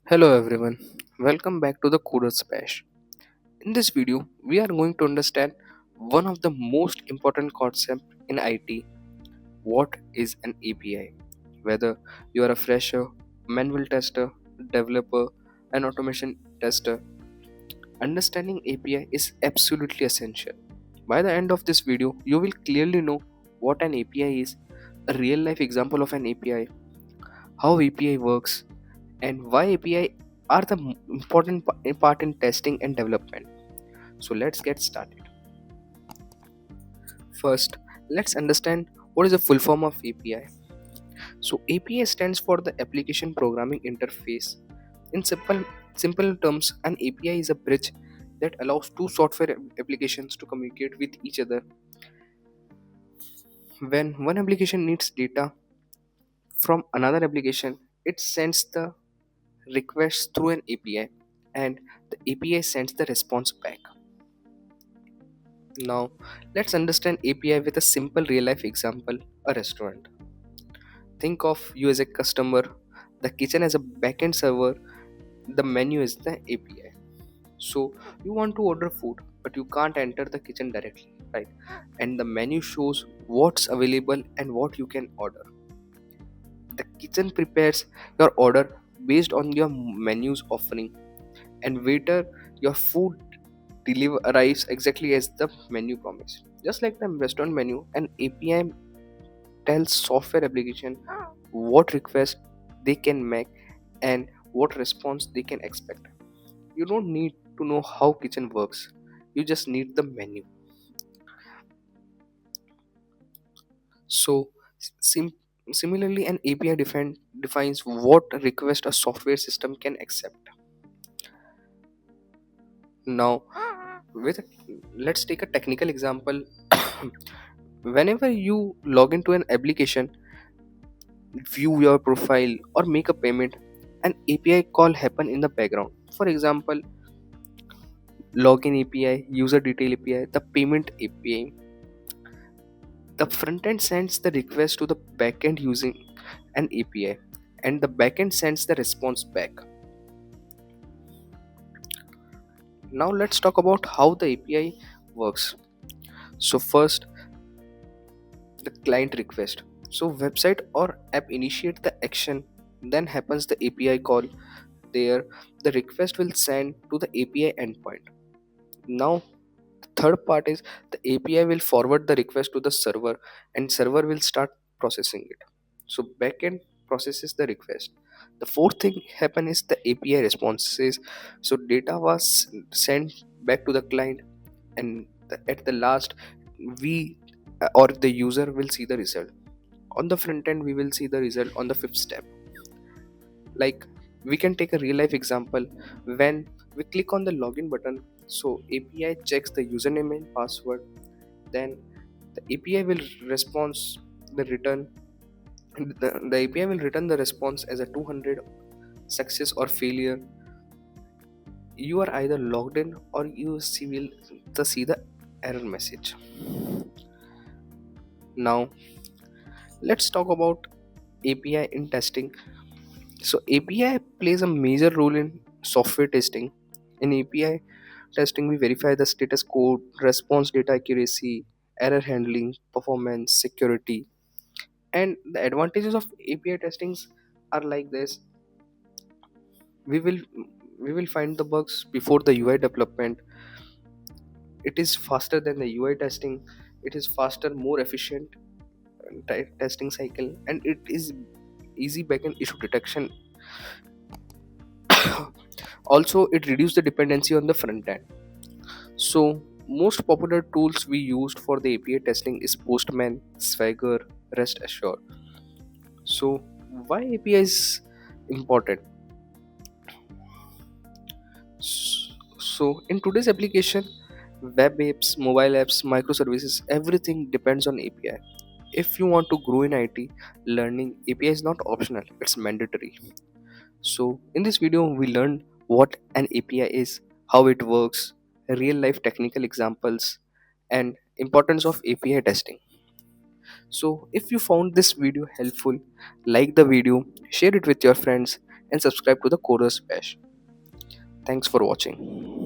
Hello everyone, welcome back to the Coders Bash. In this video, we are going to understand one of the most important concepts in IT. What is an API? Whether you are a fresher, manual tester, developer, an automation tester, understanding API is absolutely essential. By the end of this video, you will clearly know what an API is, a real life example of an API, how API works, and why API are the important part in testing and development. So let's get started. First, let's understand what is the full form of API. So API stands for the application programming interface. In simple terms, an API is a bridge that allows two software applications to communicate with each other. When one application needs data from another application, it sends the request through an API and the API sends the response back. Now, let's understand API with a simple real life example, a restaurant. Think of you as a customer, the kitchen as a backend server, the menu is the API. So, you want to order food, but you can't enter the kitchen directly, right? And the menu shows what's available and what you can order. The kitchen prepares your order based on your menu's offering, and waiter, your food deliver arrives exactly as the menu promised. Just like the restaurant menu, an API tells software application what request they can make and what response they can expect. You don't need to know how kitchen works. You just need the menu. So similarly, an API defines what request a software system can accept. Now, with let's take a technical example. Whenever you log into an application, view your profile or make a payment, an API call happen in the background. For example, login API, user detail API, the payment API. The front end sends the request to the backend using an API, and the backend sends the response back. Now let's talk about how the API works. So first, the client request. So website or app initiate the action, then happens the API call. There, the request will send to the API endpoint. Now, the third part is the API will forward the request to the server, and server will start processing it. So backend processes the request. The fourth thing happen is the API responses. So data was sent back to the client, and at the last, we or the user will see the result. On the front end, we will see the result on the fifth step. Like, we can take a real life example. When we click on the login button, so API checks the username and password, then the API will respond the return the API will return the response as a 200 success or failure. You are either logged in or you will see the error message. Now let's talk about API in testing. So API plays a major role in software testing. In API testing, we verify the status code, response data accuracy, error handling, performance, security. And the advantages of API testings are like this. We will we will find the bugs before the UI development. It is faster than the UI testing. It is faster, more efficient testing cycle, and it is easy backend issue detection. Also, it reduces the dependency on the front end. So, most popular tools we used for the API testing is Postman, Swagger, Rest Assured. So, why API is important? So, in today's application, web apps, mobile apps, microservices, everything depends on API. If you want to grow in IT, learning API is not optional; it's mandatory. So, in this video, we learned what an API is, how it works, real life technical examples, and importance of API testing. So, if you found this video helpful, like the video, share it with your friends, and subscribe to the Chorus Bash. Thanks for watching.